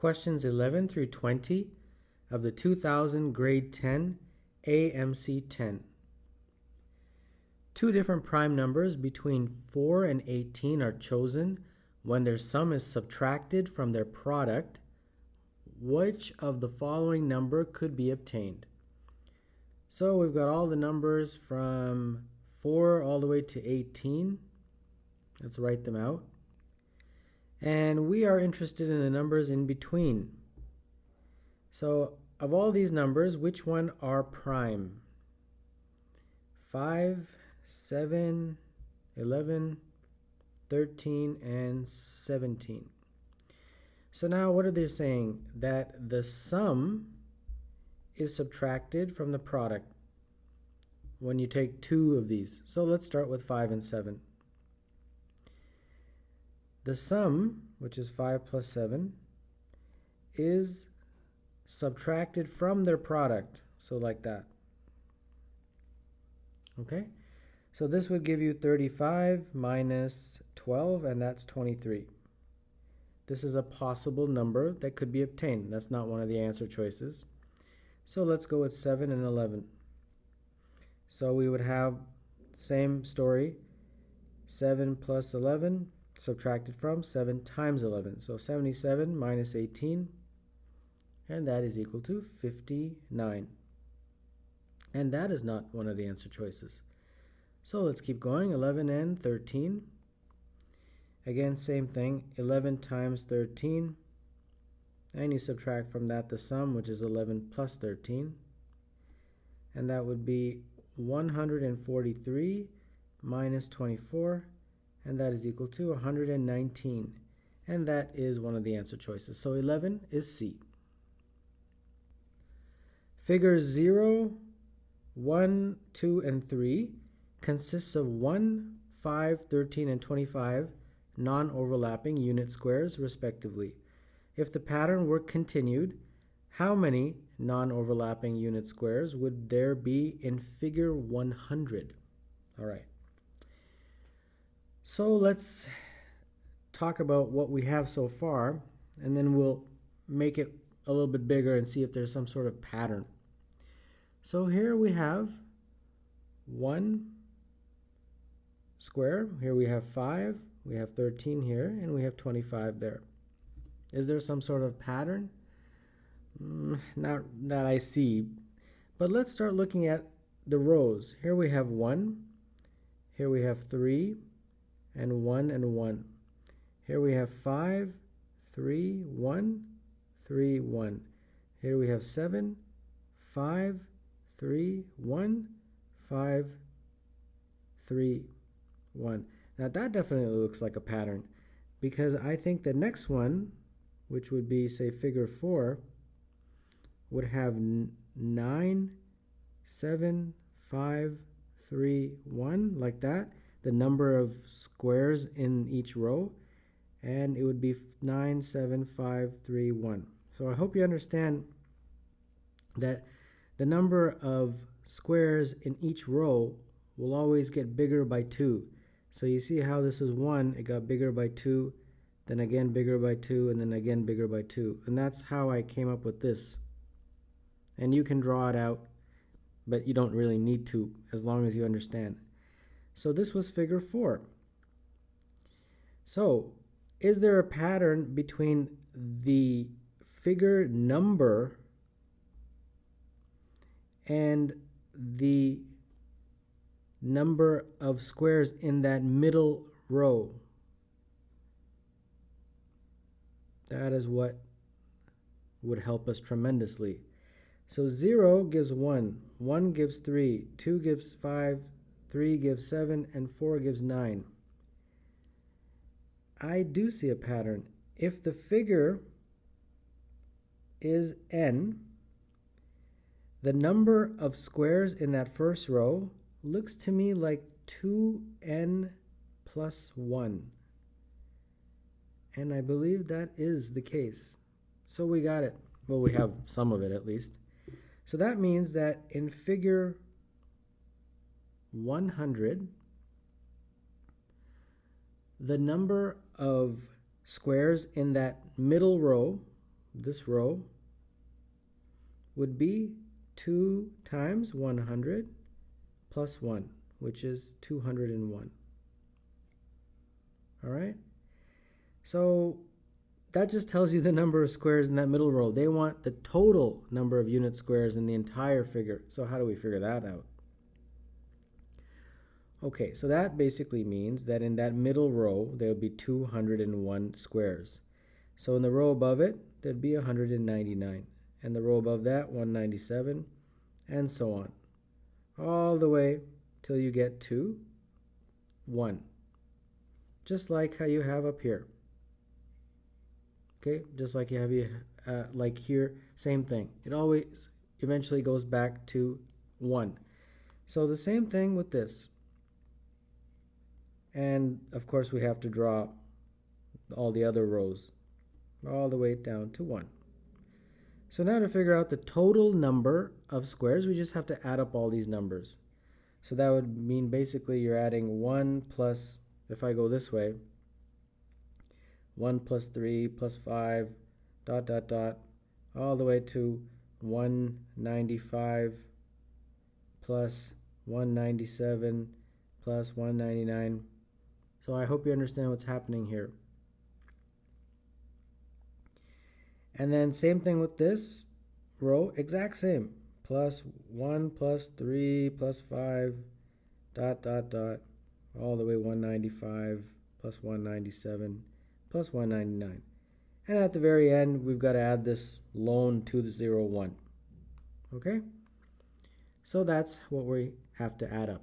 questions 11 through 20 of the 2000 grade 10 AMC 10. Two different prime numbers between 4 and 18 are chosen when their sum is subtracted from their product. Which of the following number could be obtained? So we've got all the numbers from 4 all the way to 18. Let's write them out. And we are interested in the numbers in between. So of all these numbers, which one are prime? 5, 7, 11, 13, and 17. So now what are they saying? That the sum is subtracted from the product when you take two of these. So let's start with 5 and 7. The sum, which is 5 plus 7, is subtracted from their product. So like that. Okay? So this would give you 35 minus 12, and that's 23. This is a possible number that could be obtained. That's not one of the answer choices. So let's go with 7 and 11. So we would have the same story. 7 plus 11 subtracted from 7 times 11. So 77 minus 18, and that is equal to 59. And that is not one of the answer choices. So let's keep going. 11 and 13. Again, same thing. 11 times 13. And you subtract from that the sum, which is 11 plus 13. And that would be 143 minus 24. And that is equal to 119. And that is one of the answer choices. So 11 is C. Figures 0, 1, 2, and 3 consists of 1, 5, 13, and 25 non-overlapping unit squares, respectively. If the pattern were continued, how many non-overlapping unit squares would there be in figure 100? All right. So let's talk about what we have so far, and then we'll make it a little bit bigger and see if there's some sort of pattern. So here we have 1 square. Here we have 5. We have 13 here, and we have 25 there. Is there some sort of pattern? Not that I see. But let's start looking at the rows. Here we have 1. Here we have 3. And 1 and 1. Here we have 5, 3, 1, 3, 1. Here we have 7, 5, 3, 1, 5, 3, 1. Now that definitely looks like a pattern, because I think the next one, which would be, say, figure 4, would have 9, 7, 5, 3, 1, like that. The number of squares in each row, and it would be 9, 7, 5, 3, 1. So I hope you understand that the number of squares in each row will always get bigger by 2. So you see how this is 1, it got bigger by 2, then again bigger by 2, and then again bigger by 2. And that's how I came up with this. And you can draw it out, but you don't really need to, as long as you understand. So this was figure 4. So is there a pattern between the figure number and the number of squares in that middle row? That is what would help us tremendously. So 0 gives 1, 1 gives 3, 2 gives 5, 3 gives 7, and 4 gives 9. I do see a pattern. If the figure is n, the number of squares in that first row looks to me like 2n plus 1. And I believe that is the case. So we got it. Well, we have some of it at least. So that means that in figure 100, the number of squares in that middle row this row would be 2 times 100 plus 1, which is 201. All right? So that just tells you the number of squares in that middle row. They want the total number of unit squares in the entire figure. So how do we figure that out? Okay, so that basically means that in that middle row, there would be 201 squares. So in the row above it, there'd be 199. And the row above that, 197, and so on. All the way till you get to 1. Just like how you have up here. Okay, just like you have like here, same thing. It always eventually goes back to 1. So the same thing with this. And of course we have to draw all the other rows all the way down to 1. So now to figure out the total number of squares, we just have to add up all these numbers. So that would mean basically you're adding 1 plus, if I go this way, 1 plus 3 plus 5, dot, dot, dot, all the way to 195 plus 197 plus 199. So I hope you understand what's happening here. And then same thing with this row, exact same. Plus 1 plus 3 plus 5, dot, dot, dot, all the way 195 plus 197 plus 199. And at the very end, we've got to add this lone 201. Okay? So that's what we have to add up.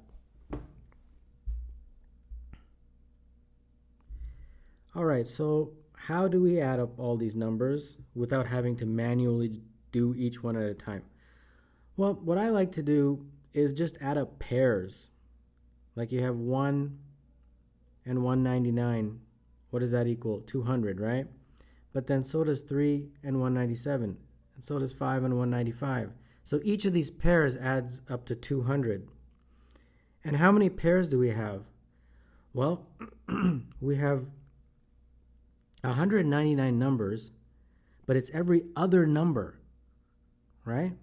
All right, so how do we add up all these numbers without having to manually do each one at a time? Well, what I like to do is just add up pairs. Like you have 1 and 199. What does that equal? 200, right? But then so does 3 and 197. And so does 5 and 195. So each of these pairs adds up to 200. And how many pairs do we have? Well, we have 199 numbers, but it's every other number, right?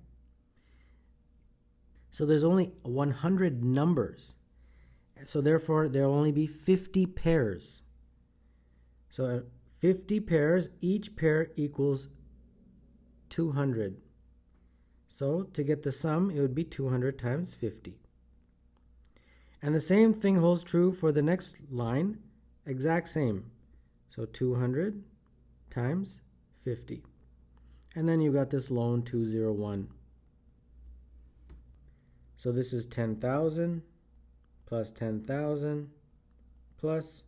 So there's only 100 numbers. So therefore, there'll only be 50 pairs. So 50 pairs, each pair equals 200. So to get the sum, it would be 200 times 50. And the same thing holds true for the next line, exact same. So 200 times 50. And then you've got this lone 201. So this is 10,000 plus 10,000 plus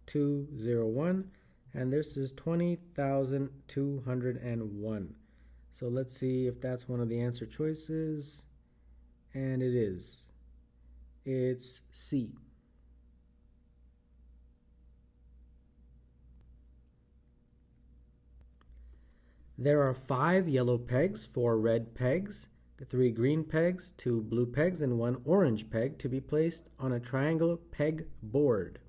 201. And this is 20,201. So let's see if that's one of the answer choices. And it is. It's C. There are 5 yellow pegs, 4 red pegs, 3 green pegs, 2 blue pegs, and 1 orange peg to be placed on a triangle peg board.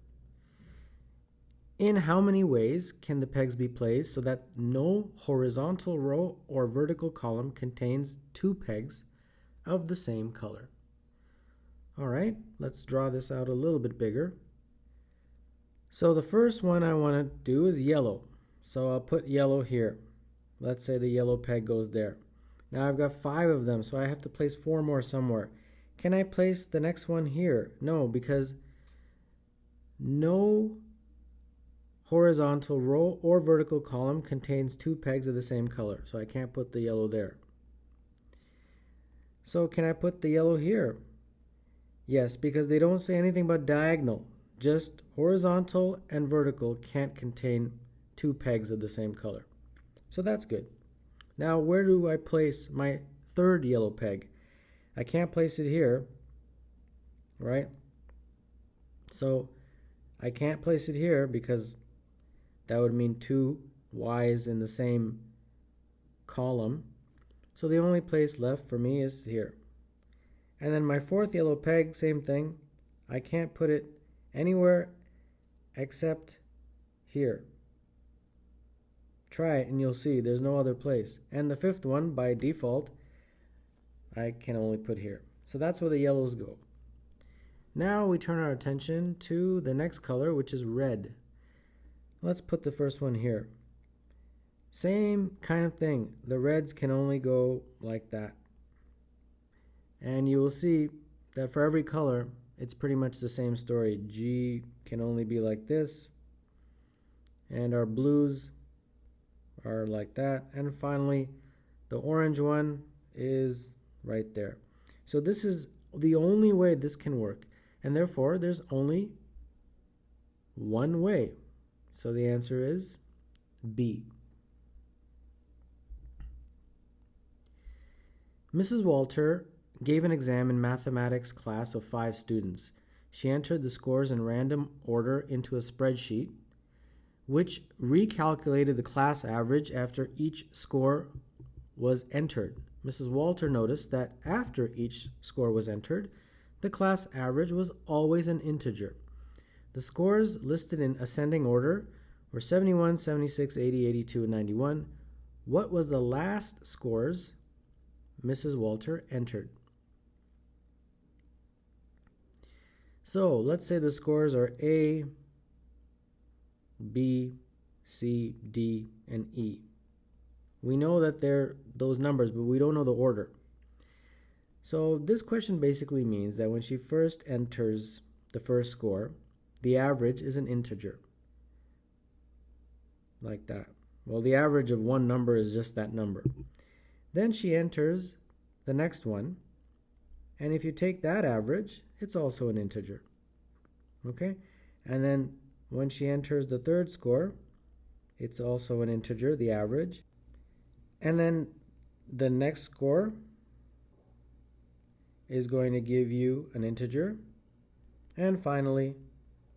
In how many ways can the pegs be placed so that no horizontal row or vertical column contains 2 pegs of the same color? All right, let's draw this out a little bit bigger. So the first one I want to do is yellow. So I'll put yellow here. Let's say the yellow peg goes there. Now I've got 5 of them, so I have to place 4 more somewhere. Can I place the next one here? No, because no horizontal row or vertical column contains 2 pegs of the same color, so I can't put the yellow there. So can I put the yellow here? Yes, because they don't say anything about diagonal. Just horizontal and vertical can't contain 2 pegs of the same color. So that's good. Now where do I place my third yellow peg? I can't place it here, right? So I can't place it here because that would mean 2 Y's in the same column. So the only place left for me is here. And then my fourth yellow peg, same thing. I can't put it anywhere except here. Try it and you'll see there's no other place. And the fifth one, by default, I can only put here. So that's where the yellows go. Now we turn our attention to the next color, which is red. Let's put the first one here. Same kind of thing. The reds can only go like that. And you will see that for every color, it's pretty much the same story. G can only be like this. And our blues are like that. And finally, the orange one is right there. So this is the only way this can work. And therefore, there's only one way. So the answer is B. Mrs. Walter gave an exam in mathematics class of 5 students. She entered the scores in random order into a spreadsheet, which recalculated the class average after each score was entered. Mrs. Walter noticed that after each score was entered, the class average was always an integer. The scores listed in ascending order were 71, 76, 80, 82, and 91. What was the last scores Mrs. Walter entered? So let's say the scores are A, B, C, D, and E. We know that they're those numbers, but we don't know the order. So this question basically means that when she first enters the first score, the average is an integer. Like that. Well, the average of one number is just that number. Then she enters the next one, and if you take that average, it's also an integer. Okay? And then when she enters the third score, it's also an integer, the average. And then the next score is going to give you an integer. And finally,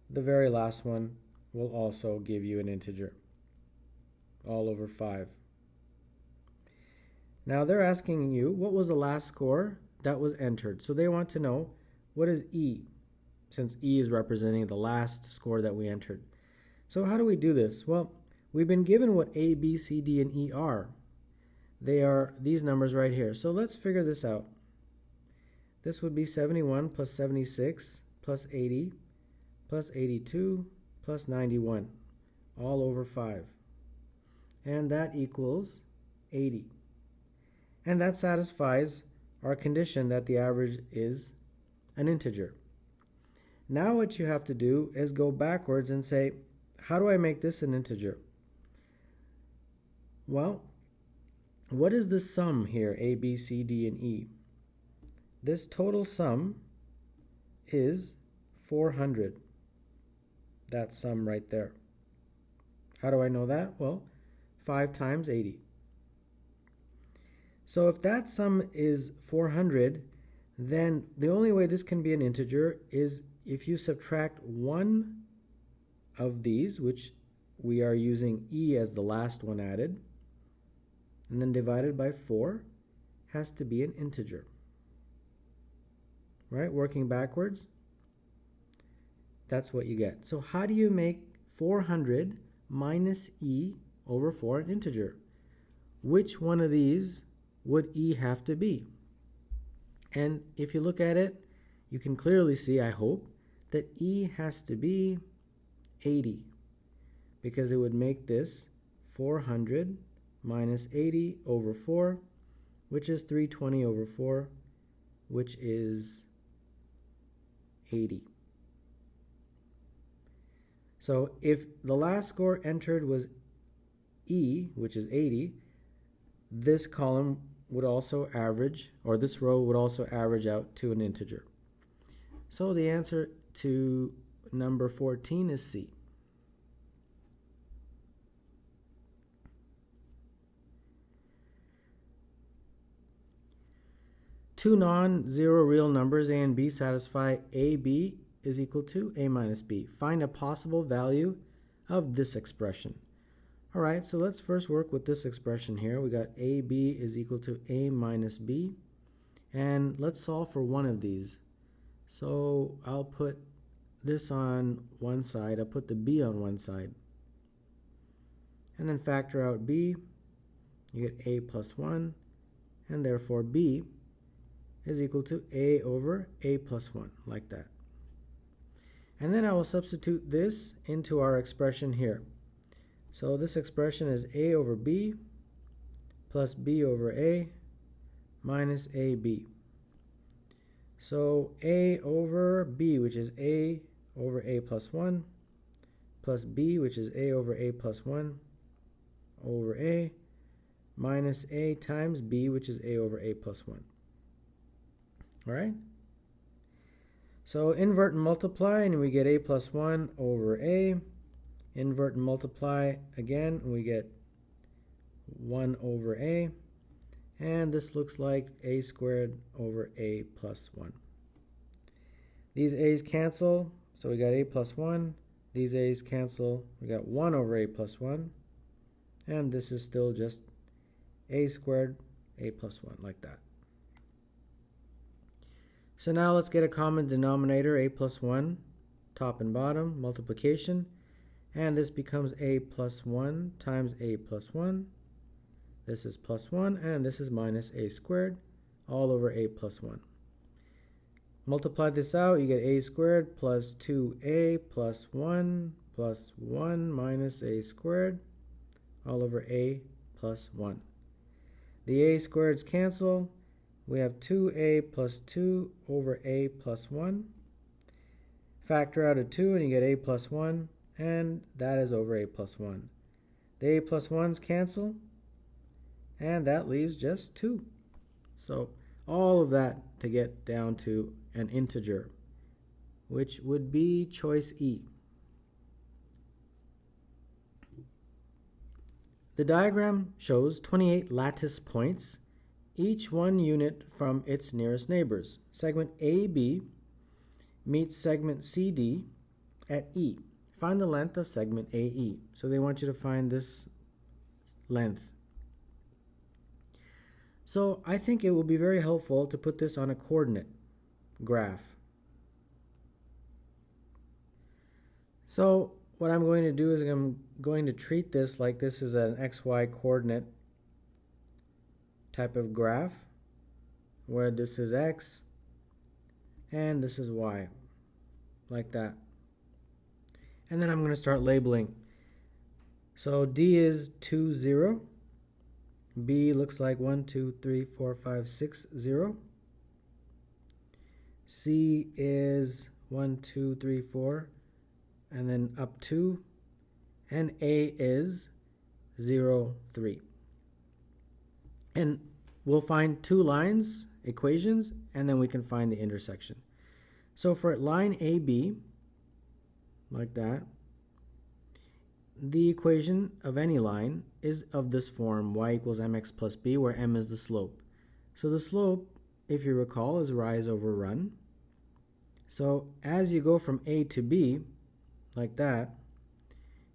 the very last one will also give you an integer, all over 5. Now they're asking you, what was the last score that was entered? So they want to know, what is E? Since E is representing the last score that we entered. So how do we do this? Well, we've been given what A, B, C, D, and E are. They are these numbers right here. So let's figure this out. This would be 71 plus 76 plus 80 plus 82 plus 91, all over 5. And that equals 80. And that satisfies our condition that the average is an integer. Now what you have to do is go backwards and say, how do I make this an integer? Well, what is the sum here, A, B, C, D, and E? This total sum is 400. That sum right there. How do I know that? Well, 5 times 80. So if that sum is 400, then the only way this can be an integer is if you subtract one of these, which we are using E as the last one added, and then divided by 4 has to be an integer. Right? Working backwards, that's what you get. So how do you make 400 minus E over 4 an integer? Which one of these would E have to be? And if you look at it, you can clearly see, I hope, that E has to be 80, because it would make this 400 minus 80 over 4, which is 320 over 4, which is 80. So if the last score entered was E, which is 80, this column would also average, or this row would also average out to an integer. So the answer to number 14 is C. Two non-zero real numbers, A and B, satisfy AB is equal to A minus B. Find a possible value of this expression. All right, so let's first work with this expression here. We got AB is equal to A minus B. And let's solve for one of these. So I'll put this on one side. I'll put the B on one side. and then factor out b, you get a plus 1, and therefore b is equal to a over a plus 1, like that. And then I will substitute this into our expression here. So this expression is a over b plus b over a minus ab. So a over b, which is a over a plus 1, plus b, which is a over a plus 1, over a, minus a times b, which is a over a plus 1. All right? So invert and multiply, and we get a plus 1 over a. Invert and multiply again, and we get 1 over a. And this looks like a squared over a plus 1. These a's cancel, so we got a plus 1. These a's cancel, we got 1 over a plus 1. And this is still just a squared, a plus 1, like that. So now let's get a common denominator, a plus 1, top and bottom, multiplication. And this becomes a plus 1 times a plus 1. This is plus 1, and this is minus a squared, all over a plus 1. Multiply this out, you get a squared plus 2a plus 1 minus a squared, all over a plus 1. The a squareds cancel. We have 2a plus 2 over a plus 1. Factor out a 2 and you get a plus 1, and that is over a plus 1. The a plus 1s cancel, and that leaves just 2. So all of that to get down to an integer, which would be choice E. The diagram shows 28 lattice points, each 1 unit from its nearest neighbors. Segment AB meets segment CD at E. Find the length of segment AE. So they want you to find this length. So I think it will be very helpful to put this on a coordinate graph. So what I'm going to do is I'm going to treat this like this is an XY coordinate type of graph, where this is X and this is Y, like that. And then I'm going to start labeling. So D is 2, 0. B looks like 1, 2, 3, 4, 5, 6, 0. C is 1, 2, 3, 4, and then up 2. And A is 0, 3. And we'll find 2 lines, equations, and then we can find the intersection. So for line AB, like that, the equation of any line is of this form, y equals mx plus b, where m is the slope. So the slope, if you recall, is rise over run. So as you go from A to B, like that,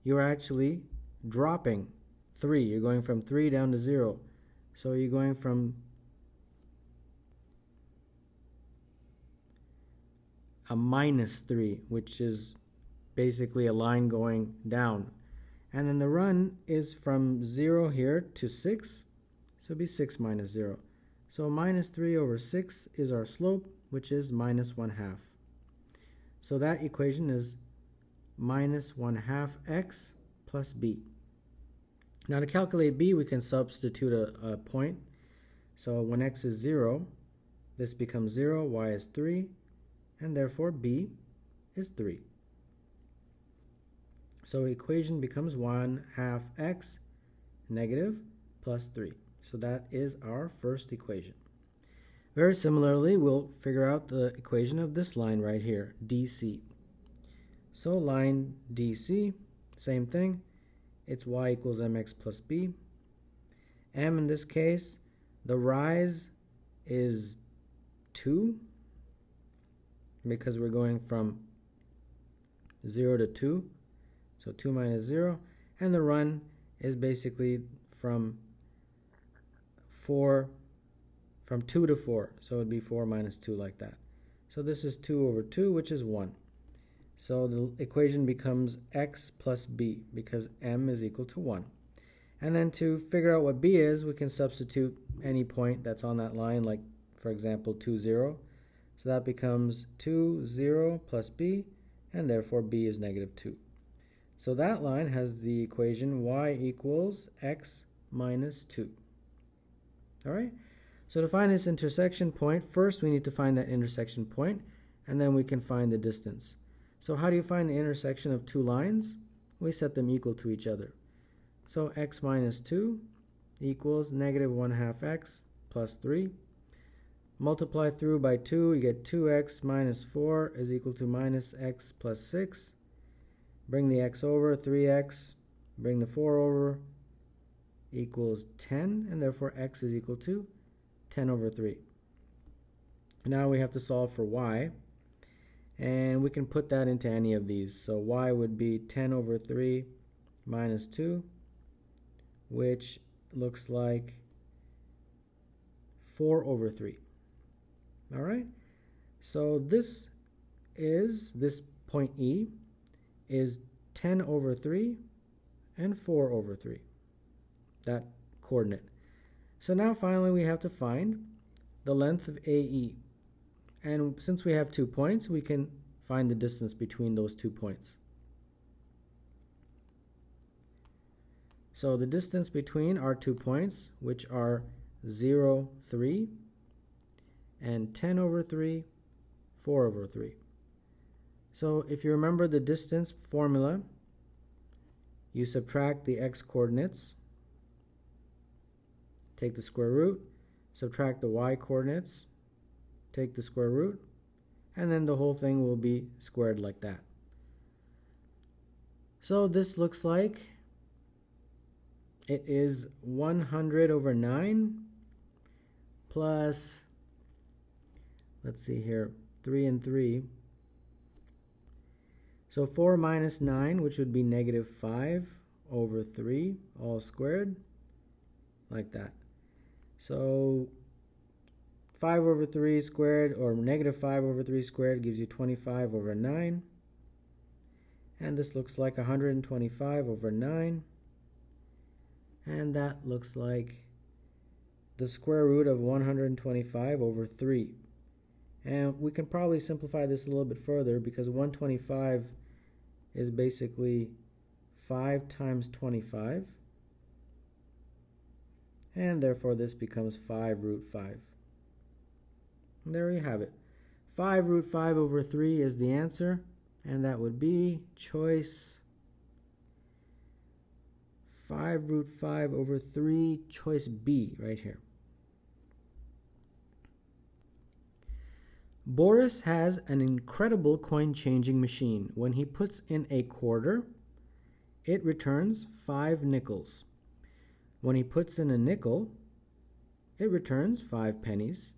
you're actually dropping 3. You're going from 3 down to 0. So you're going from a minus 3, which is basically a line going down. And then the run is from 0 here to 6, so it'll be 6 minus 0. So minus 3 over 6 is our slope, which is minus 1/2. So that equation is minus 1/2 x plus b. Now to calculate b, we can substitute a point. So when x is 0, this becomes 0, y is 3, and therefore b is 3. So equation becomes 1/2 x negative plus 3. So that is our first equation. Very similarly, we'll figure out the equation of this line right here, DC. So line DC, same thing. It's y equals mx plus b. M in this case, the rise is 2 because we're going from 0 to 2. So 2 minus 0. And the run is basically from 2 to 4. So it would be 4 minus 2, like that. So this is 2 over 2, which is 1. So the equation becomes x plus b because m is equal to 1. And then to figure out what b is, we can substitute any point that's on that line, like for example 2, 0. So that becomes 2, 0 plus b, and therefore b is negative 2. So that line has the equation y equals x minus 2. All right? So to find this intersection point, first we need to find that intersection point, and then we can find the distance. So how do you find the intersection of two lines? We set them equal to each other. So x minus 2 equals negative 1/2 x plus 3. Multiply through by 2, you get 2x minus 4 is equal to minus x plus 6. Bring the x over, 3x. Bring the 4 over, equals 10, and therefore x is equal to 10 over 3. Now we have to solve for y, and we can put that into any of these. So y would be 10 over 3 minus 2, which looks like 4 over 3. All right, so this point E is 10 over 3 and 4 over 3, that coordinate. So now finally we have to find the length of AE. And since we have 2 points, we can find the distance between those 2 points. So the distance between our 2 points, which are 0, 3, and 10 over 3, 4 over 3. So if you remember the distance formula, you subtract the x coordinates, take the square root, subtract the y coordinates, take the square root, and then the whole thing will be squared like that. So this looks like it is 100 over 9 plus, let's see here, 3 and 3. So 4 minus 9, which would be negative 5 over 3, all squared, like that. So 5 over 3 squared, or negative 5 over 3 squared, gives you 25 over 9. And this looks like 125 over 9. And that looks like the square root of 125 over 3. And we can probably simplify this a little bit further, because 125 is basically 5 times 25. And therefore this becomes 5 root 5. And there you have it. 5 root 5 over 3 is the answer, and that would be choice 5 root 5 over 3, choice B, right here. Boris has an incredible coin-changing machine. When he puts in a quarter, it returns 5 nickels. When he puts in a nickel, it returns 5 pennies.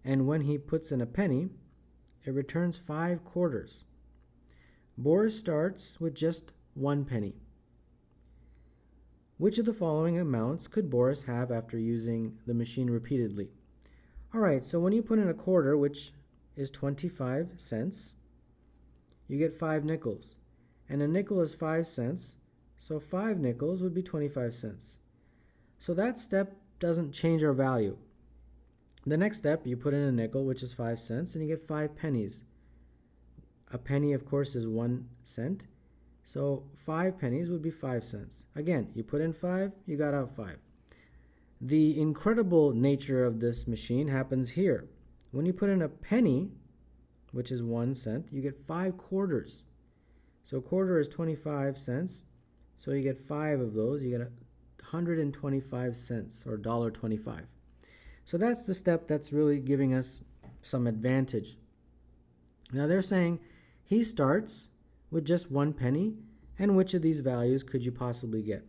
And when he puts in a penny, it returns 5 quarters. Boris starts with just 1 penny. Which of the following amounts could Boris have after using the machine repeatedly? All right, so when you put in a quarter, which is 25 cents, you get 5 nickels. And a nickel is 5 cents, so 5 nickels would be 25 cents. So that step doesn't change our value. The next step, you put in a nickel, which is 5 cents, and you get 5 pennies. A penny, of course, is 1 cent. So 5 pennies would be 5 cents. Again, you put in 5, you got out 5. The incredible nature of this machine happens here. When you put in a penny, which is 1 cent, you get 5 quarters. So a quarter is 25 cents. So you get 5 of those. You get 125 cents, or $1.25. So that's the step that's really giving us some advantage. Now they're saying he starts with just 1 penny, and which of these values could you possibly get?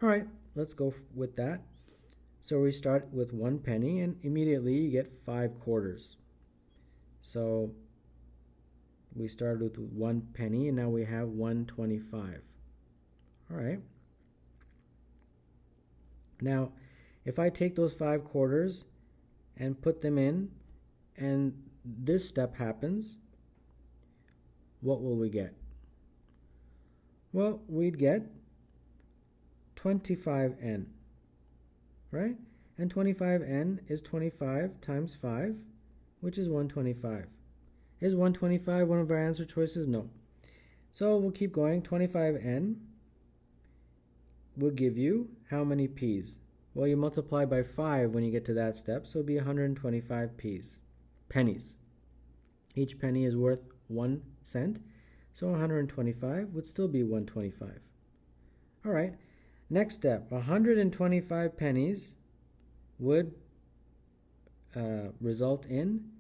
All right, let's go with that. So we start with 1 penny, and immediately you get 5 quarters. So we started with 1 penny, and now we have 125. All right. Now, if I take those 5 quarters and put them in, and this step happens, what will we get? Well, we'd get 25n, right? And 25n is 25 times 5, which is 125. Is 125 one of our answer choices? No. So we'll keep going. 25n will give you how many p's? Well, you multiply by 5 when you get to that step, so it'll be 125 pennies. Each penny is worth 1 cent, so 125 would still be 125. All right, next step, 125 pennies would result in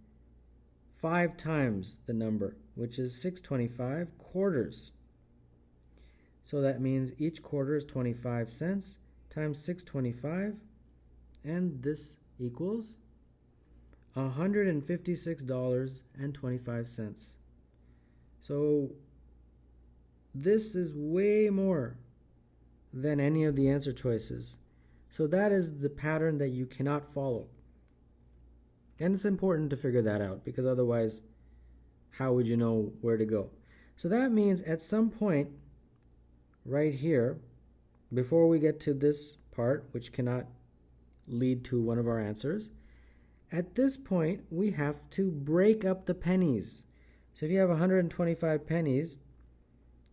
5 times the number, which is 625 quarters. So that means each quarter is 25 cents times 625, and this equals $156.25. So this is way more than any of the answer choices. So that is the pattern that you cannot follow. And it's important to figure that out, because otherwise, how would you know where to go? So that means at some point right here, before we get to this part, which cannot lead to one of our answers, at this point, we have to break up the pennies. So if you have 125 pennies,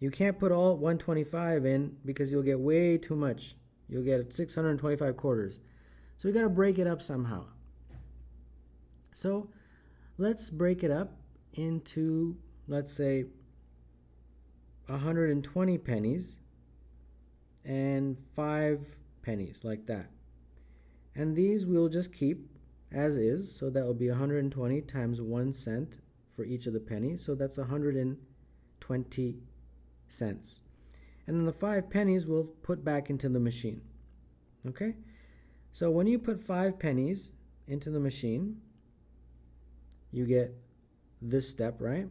you can't put all 125 in because you'll get way too much. You'll get 625 quarters. So we got to break it up somehow. So let's break it up into, let's say, 120 pennies and 5 pennies, like that. And these we'll just keep as is, so that will be 120 times 1 cent for each of the pennies, so that's 120 cents. And then the 5 pennies we'll put back into the machine. Okay? So when you put 5 pennies into the machine, you get this step, right?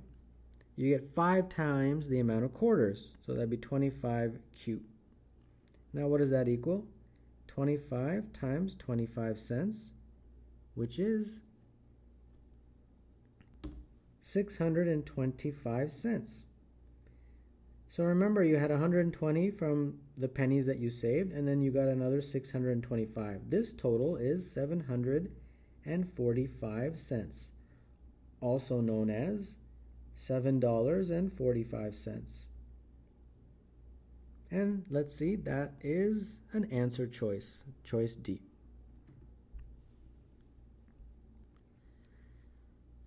You get 5 times the amount of quarters, so that'd be 25Q. Now what does that equal? 25 times 25 cents, which is 625 cents. So remember, you had 120 from the pennies that you saved, and then you got another 625. This total is 745 cents, also known as $7.45. And let's see, that is an answer choice, choice D.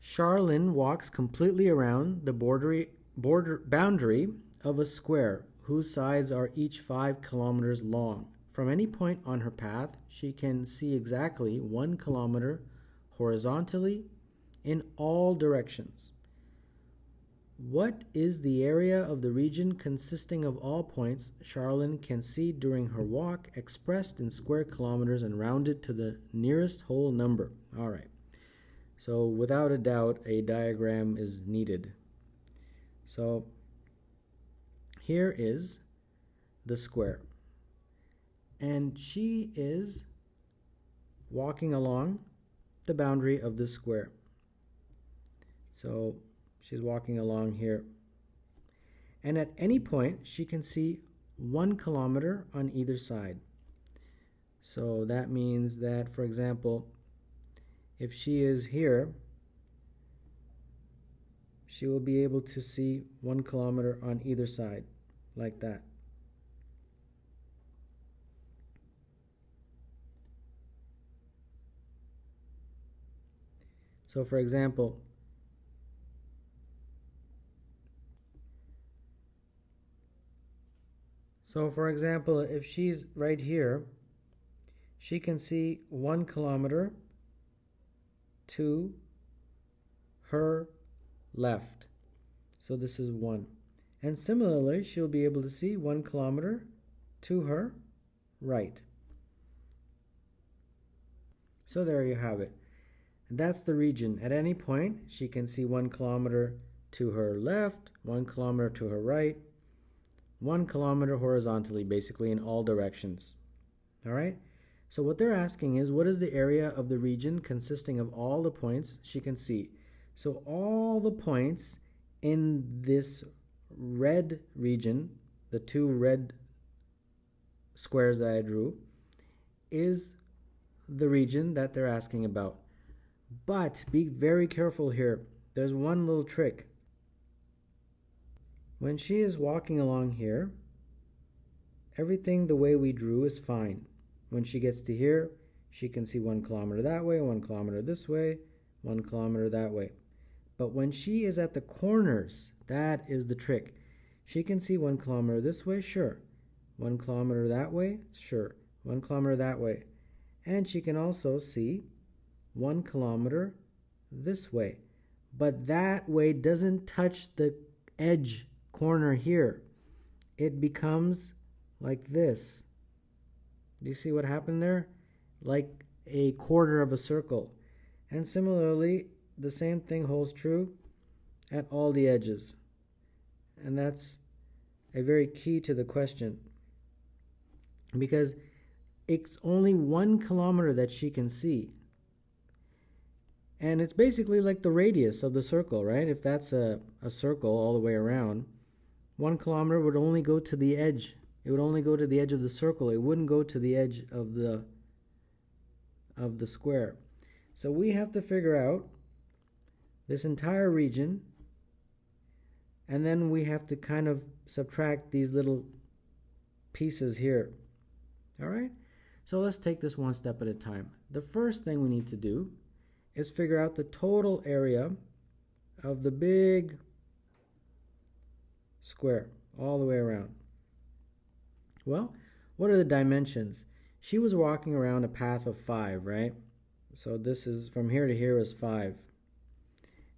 Charlene walks completely around the boundary of a square whose sides are each 5 kilometers long. From any point on her path, she can see exactly 1 kilometer horizontally in all directions. What is the area of the region consisting of all points Charlene can see during her walk, expressed in square kilometers and rounded to the nearest whole number? All right. So without a doubt, a diagram is needed. So here is the square. And she is walking along the boundary of the square. So she's walking along here. And at any point, she can see 1 kilometer on either side. So that means that, for example, if she is here, she will be able to see 1 kilometer on either side, like that. So for example, if she's right here, she can see 1 kilometer to her left. So this is 1. And similarly, she'll be able to see 1 kilometer to her right. So there you have it. That's the region. At any point, she can see 1 kilometer to her left, 1 kilometer to her right, 1 kilometer horizontally, basically in all directions. All right? So what they're asking is, what is the area of the region consisting of all the points she can see? So all the points in this red region, the 2 red squares that I drew is the region that they're asking about. But be very careful here. There's one little trick. When she is walking along here, everything the way we drew is fine. When she gets to here, she can see 1 kilometer that way, 1 kilometer this way, 1 kilometer that way. But when she is at the corners, that is the trick. She can see 1 kilometer this way, sure. 1 kilometer that way, sure. 1 kilometer that way. And she can also see 1 kilometer this way. But that way doesn't touch the edge corner here. It becomes like this. Do you see what happened there? Like a quarter of a circle. And similarly, the same thing holds true at all the edges. And that's a very key to the question, because it's only 1 kilometer that she can see. And it's basically like the radius of the circle, right? If that's a circle all the way around, 1 kilometer would only go to the edge. It would only go to the edge of the circle. It wouldn't go to the edge of the square. So we have to figure out this entire region, and then we have to kind of subtract these little pieces here. All right? So let's take this one step at a time. The first thing we need to do is figure out the total area of the big square all the way around. Well, what are the dimensions? She was walking around a path of 5, right? So this is from here to here is 5.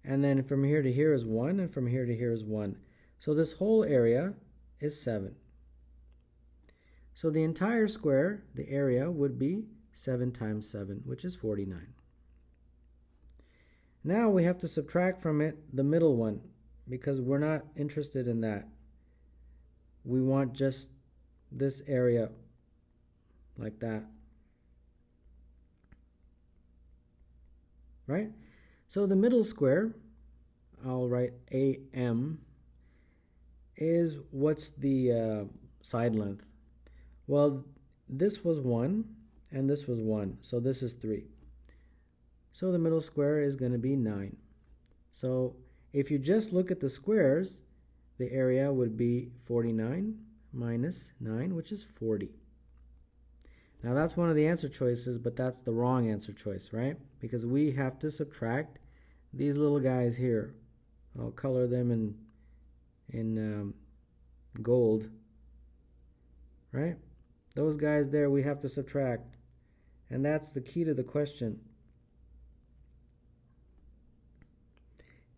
And then from here to here is 1, and from here to here is 1. So this whole area is 7. So the entire square, the area, would be 7 times 7, which is 49. Now we have to subtract from it the middle one, because we're not interested in that. We want just this area like that. Right? So the middle square, I'll write AM, is what's the side length? Well, this was 1 and this was 1, so this is 3. So the middle square is going to be 9. So if you just look at the squares, the area would be 49 minus 9, which is 40. Now that's one of the answer choices, but that's the wrong answer choice, right? Because we have to subtract these little guys here. I'll color them in gold, right? Those guys there we have to subtract. And that's the key to the question.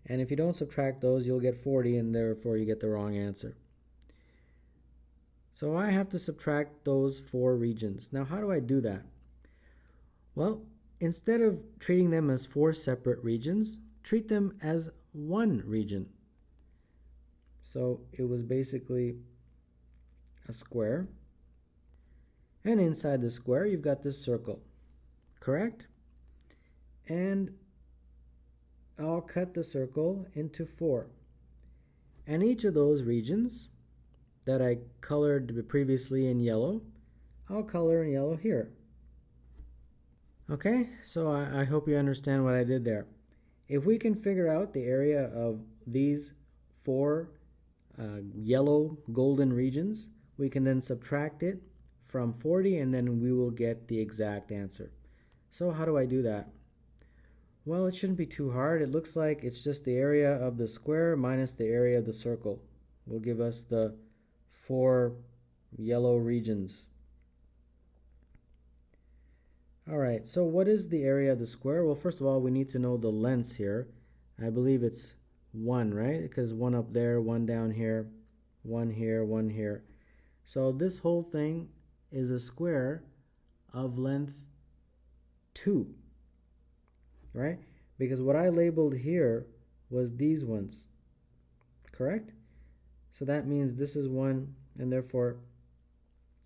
And if you don't subtract those, you'll get 40, and therefore you get the wrong answer. So I have to subtract those 4 regions. Now how do I do that? Well, instead of treating them as 4 separate regions, treat them as one region. So it was basically a square. And inside the square, you've got this circle, correct? And I'll cut the circle into 4. And each of those regions that I colored previously in yellow, I'll color in yellow here. Okay, so I hope you understand what I did there. If we can figure out the area of these 4 yellow golden regions, we can then subtract it from 40, and then we will get the exact answer. So how do I do that? Well, it shouldn't be too hard. It looks like it's just the area of the square minus the area of the circle will give us the 4 yellow regions. All right, so what is the area of the square? Well, first of all, we need to know the lengths here. I believe it's 1, right? Because 1 up there, 1 down here, 1 here, 1 here. So this whole thing is a square of length 2, right? Because what I labeled here was these ones, correct? So that means this is 1, and therefore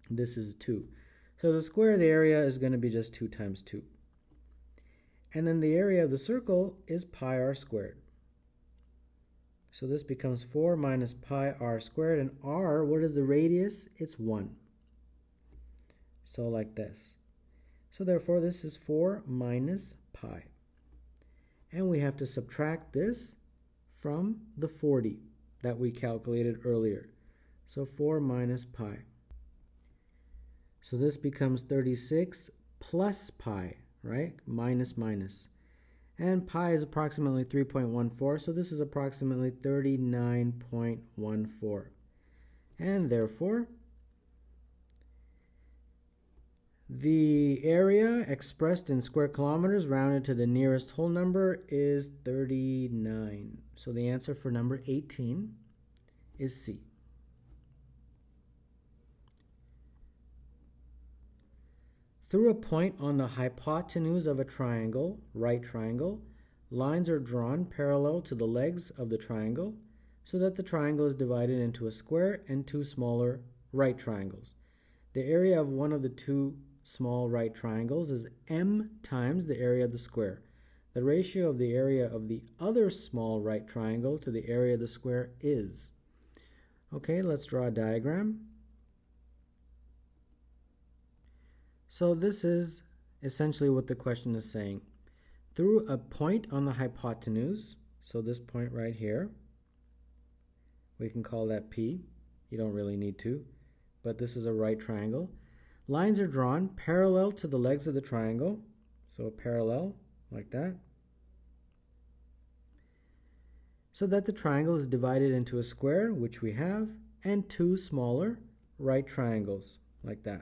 this is 2. So the square of the area is going to be just 2 times 2. And then the area of the circle is pi r squared. So this becomes 4 minus pi r squared, and r, what is the radius? It's 1. So like this. So therefore this is 4 minus pi. And we have to subtract this from the 40 that we calculated earlier. So 4 minus pi. So this becomes 36 plus pi, right? Minus minus. And pi is approximately 3.14, so this is approximately 39.14. And therefore, the area expressed in square kilometers rounded to the nearest whole number is 39. So the answer for number 18 is C. Through a point on the hypotenuse of a triangle, right triangle, lines are drawn parallel to the legs of the triangle so that the triangle is divided into a square and two smaller right triangles. The area of one of the two small right triangles is m times the area of the square. The ratio of the area of the other small right triangle to the area of the square is. Okay, let's draw a diagram. So this is essentially what the question is saying. Through a point on the hypotenuse, so this point right here, we can call that P. You don't really need to, but this is a right triangle. Lines are drawn parallel to the legs of the triangle, so parallel, like that, so that the triangle is divided into a square, which we have, and two smaller right triangles, like that.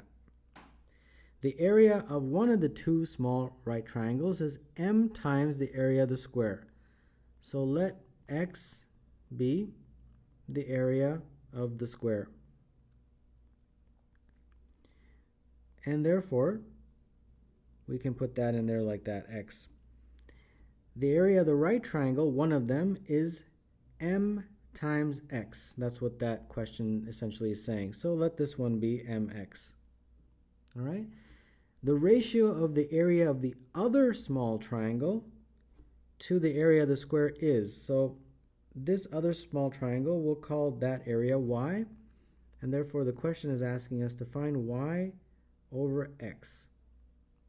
The area of one of the two small right triangles is m times the area of the square. So let x be the area of the square. And therefore, we can put that in there like that, x. The area of the right triangle, one of them, is m times x. That's what that question essentially is saying. So let this one be mx. All right? The ratio of the area of the other small triangle to the area of the square is. So this other small triangle, we'll call that area y. And therefore, the question is asking us to find y over x.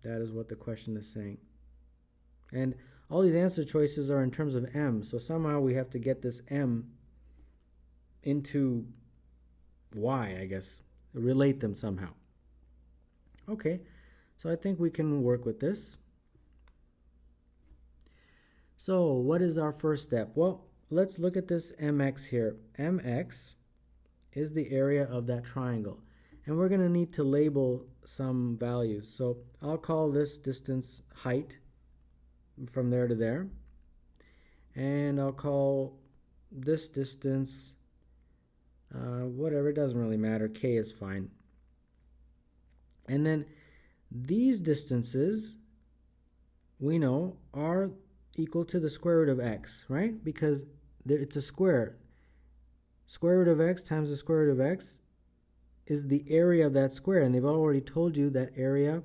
That is what the question is saying. And all these answer choices are in terms of m. So somehow we have to get this m into y, I guess. Relate them somehow. Okay. So I think we can work with this. So what is our first step? Well, let's look at this mx here. Mx is the area of that triangle. And we're going to need to label some values. So I'll call this distance height from there to there. And I'll call this distance whatever, it doesn't really matter. K is fine. And then these distances, we know, are equal to the square root of x, right? Because it's a square. Square root of x times the square root of x is the area of that square. And they've already told you that area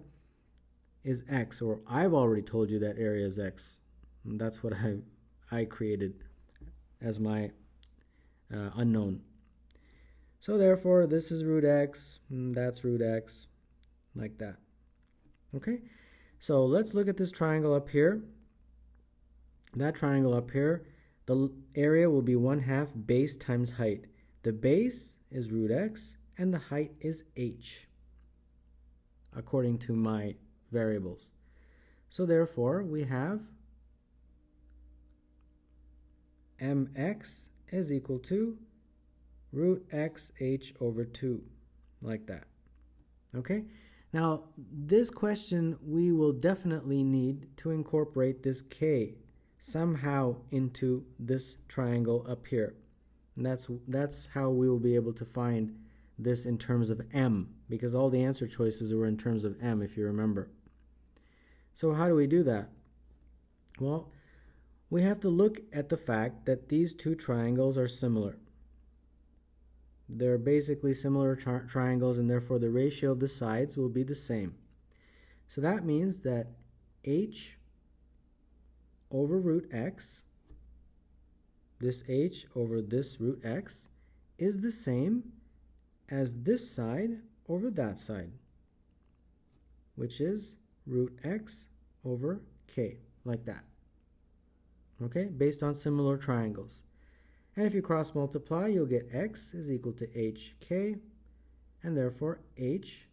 is x, or I've already told you that area is x. And that's what I created as my unknown. So therefore, this is root x, and that's root x, like that. Okay, so let's look at this triangle up here. That triangle up here, the area will be 1/2 base times height. The base is root x, and the height is h, according to my variables. So therefore, we have mx is equal to root xh over 2, like that. Okay? Now, this question, we will definitely need to incorporate this k somehow into this triangle up here. And that's how we will be able to find this in terms of m, because all the answer choices were in terms of m, if you remember. So how do we do that? Well, we have to look at the fact that these two triangles are similar. They're basically similar triangles, and therefore the ratio of the sides will be the same. So that means that h over root x, this h over this root x, is the same as this side over that side. which is root x over k, like that. Okay, based on similar triangles. And if you cross multiply, you'll get x is equal to hk, and therefore h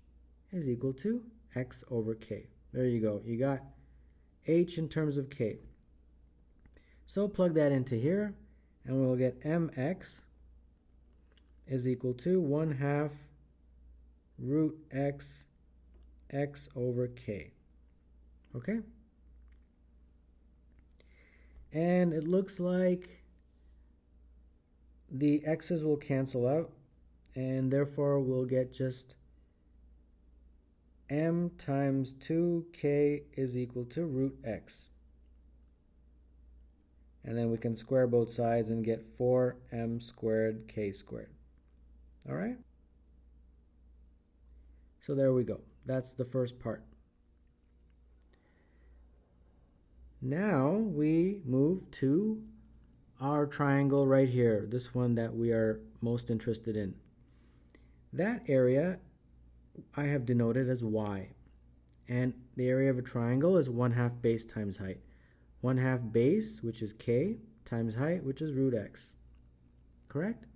is equal to x over k. There you go. You got h in terms of k. So plug that into here, and we'll get mx is equal to 1/2 root x over k. Okay? And it looks like the x's will cancel out, and therefore we'll get just m times 2k is equal to root x. And then we can square both sides and get 4m squared k squared. All right? So there we go. That's the first part. Now we move to our triangle right here, this one that we are most interested in. That area I have denoted as y, and the area of a triangle is 1/2 base times height. 1/2 base, which is k, times height, which is root x. Correct?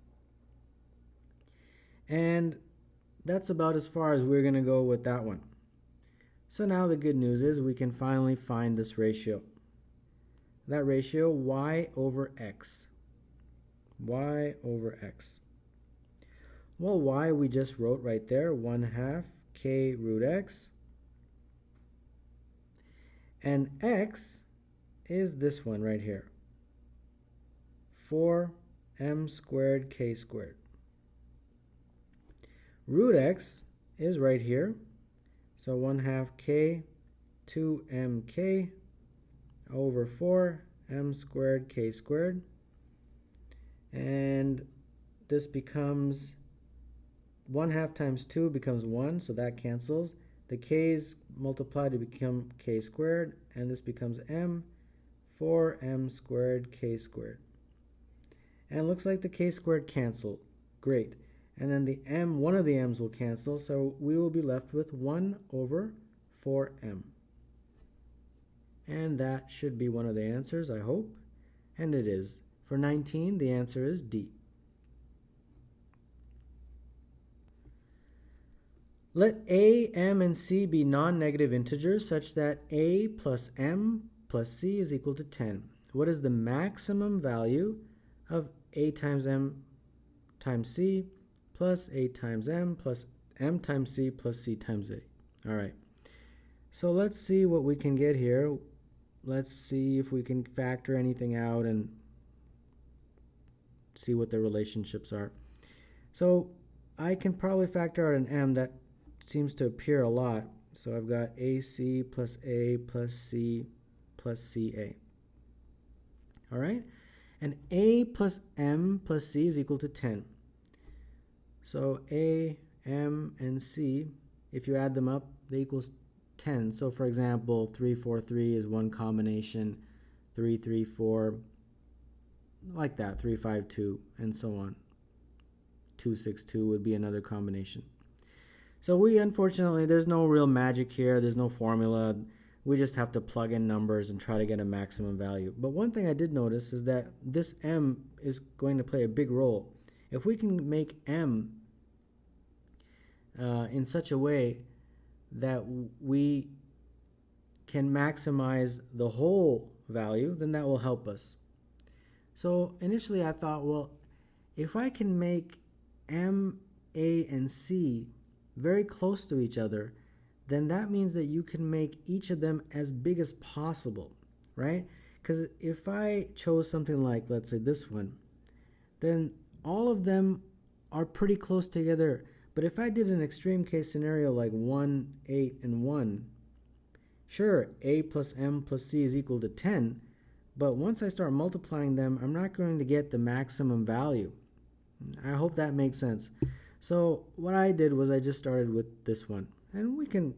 And that's about as far as we're going to go with that one. So now the good news is we can finally find this ratio. That ratio, y over x. Y over x. Well, y we just wrote right there, 1/2 k root x. And x is this one right here, 4m squared k squared. Root x is right here, so 1/2 k 2mk over 4m squared k squared. And this becomes 1/2 times 2 becomes 1, so that cancels. The k's multiply to become k squared, and this becomes m, 4m squared k squared. And it looks like the k squared canceled. Great. And then the m, one of the m's will cancel, so we will be left with 1 over 4m. And that should be one of the answers, I hope. And it is. For 19, the answer is D. Let a, m, and c be non-negative integers such that a plus m plus c is equal to 10. What is the maximum value of a times m times c plus a times m plus m times c plus c times a? All right. So let's see what we can get here. Let's see if we can factor anything out and see what the relationships are. So I can probably factor out an m that seems to appear a lot. So I've got AC plus A plus C plus CA. All right? And A plus M plus C is equal to 10. So A, M, and C, if you add them up, they equals 10. So for example, 3, 4, 3 is one combination, 3, 3, 4, like that, 3, 5, 2, and so on. 2, 6, 2 would be another combination. So we, unfortunately, there's no real magic here. There's no formula. We just have to plug in numbers and try to get a maximum value. But one thing I did notice is that this m is going to play a big role. If we can make m in such a way that we can maximize the whole value, then that will help us. So initially I thought, well, if I can make m, a, and c very close to each other, then that means that you can make each of them as big as possible, right? Because if I chose something like, let's say this one, then all of them are pretty close together. But if I did an extreme case scenario like 1, 8, and 1, sure, a plus m plus c is equal to 10, but once I start multiplying them, I'm not going to get the maximum value. I hope that makes sense. So what I did was I just started with this one, and we can,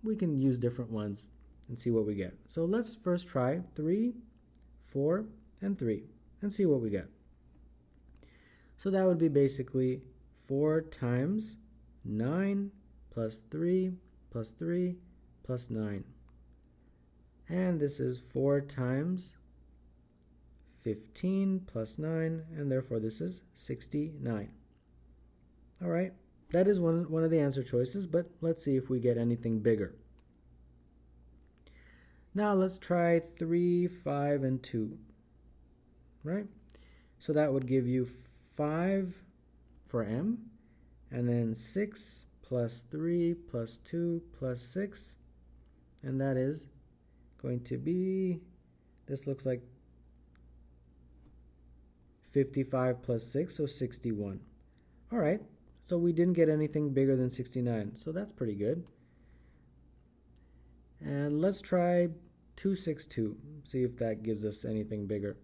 we can use different ones and see what we get. So let's first try 3, 4, and 3 and see what we get. So that would be basically 4 times 9 plus 3 plus 3 plus 9. And this is 4 times 15 plus 9, and therefore this is 69. All right, that is one of the answer choices, but let's see if we get anything bigger. Now let's try 3, 5, and 2, right? So that would give you 5 for m, and then 6 plus 3 plus 2 plus 6, and that is going to be, this looks like 55 plus 6, so 61. All right, so we didn't get anything bigger than 69, so that's pretty good. And let's try 262, see if that gives us anything bigger.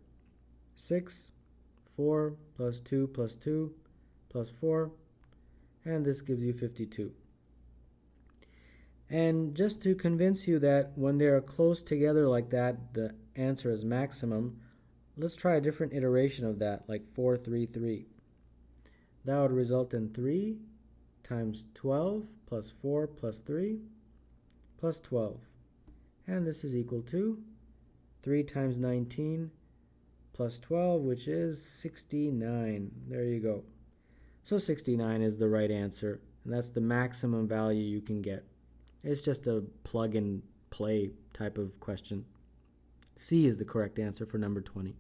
6, 4 plus 2 plus 2 plus 4, and this gives you 52. And just to convince you that when they are close together like that, the answer is maximum, let's try a different iteration of that, like 4, 3, 3. That would result in 3 times 12 plus 4 plus 3 plus 12. And this is equal to 3 times 19 plus 12, which is 69. There you go. So 69 is the right answer, and that's the maximum value you can get. It's just a plug and play type of question. C is the correct answer for number 20.